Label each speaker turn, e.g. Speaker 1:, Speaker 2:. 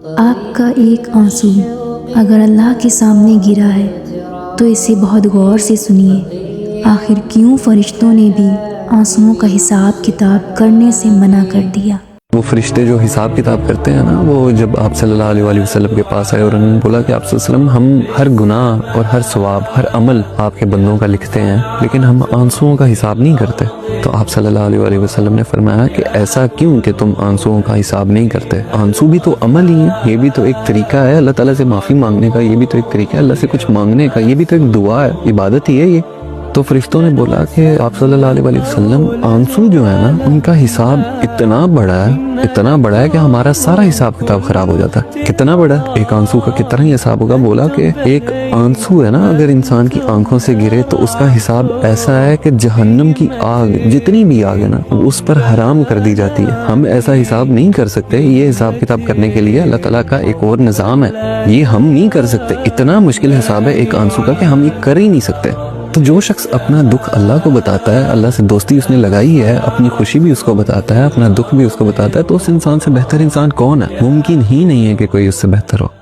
Speaker 1: آپ کا ایک آنسو اگر اللہ کے سامنے گرا ہے تو اسے بہت غور سے سنیے۔ آخر کیوں فرشتوں نے بھی آنسوؤں کا حساب کتاب کرنے سے منع کر دیا؟
Speaker 2: وہ فرشتے جو حساب کتاب کرتے ہیں نا، وہ جب آپ صلی اللہ علیہ وسلم کے پاس آئے اور انہوں نے بولا کہ آپ صلی اللہ علیہ وسلم، ہم ہر گناہ اور ہر ثواب، ہر عمل آپ کے بندوں کا لکھتے ہیں، لیکن ہم آنسوؤں کا حساب نہیں کرتے۔ تو آپ صلی اللہ علیہ وسلم نے فرمایا کہ ایسا کیوں کہ تم آنسوؤں کا حساب نہیں کرتے؟ آنسو بھی تو عمل ہی ہے، یہ بھی تو ایک طریقہ ہے اللہ تعالیٰ سے معافی مانگنے کا، یہ بھی تو ایک طریقہ ہے اللہ سے کچھ مانگنے کا، یہ بھی تو ایک دعا ہے، عبادت ہی ہے یہ۔ تو فرشتوں نے بولا کہ آپ صلی اللہ علیہ وسلم، آنسو جو ہے نا، ان کا حساب اتنا بڑا ہے کہ ہمارا سارا حساب کتاب خراب ہو جاتا ہے۔ کتنا بڑا ہے؟ ایک آنسو کا کتنا ہی حساب ہوگا؟ بولا کہ ایک آنسو ہے نا، اگر انسان کی آنکھوں سے گرے تو اس کا حساب ایسا ہے کہ جہنم کی آگ، جتنی بھی آگ ہے نا، اس پر حرام کر دی جاتی ہے۔ ہم ایسا حساب نہیں کر سکتے، یہ حساب کتاب کرنے کے لیے اللہ تعالیٰ کا ایک اور نظام ہے، یہ ہم نہیں کر سکتے۔ اتنا مشکل حساب ہے ایک آنسو کا کہ ہم یہ کر ہی نہیں سکتے۔ تو جو شخص اپنا دکھ اللہ کو بتاتا ہے، اللہ سے دوستی اس نے لگائی ہے، اپنی خوشی بھی اس کو بتاتا ہے، اپنا دکھ بھی اس کو بتاتا ہے، تو اس انسان سے بہتر انسان کون ہے؟ ممکن ہی نہیں ہے کہ کوئی اس سے بہتر ہو۔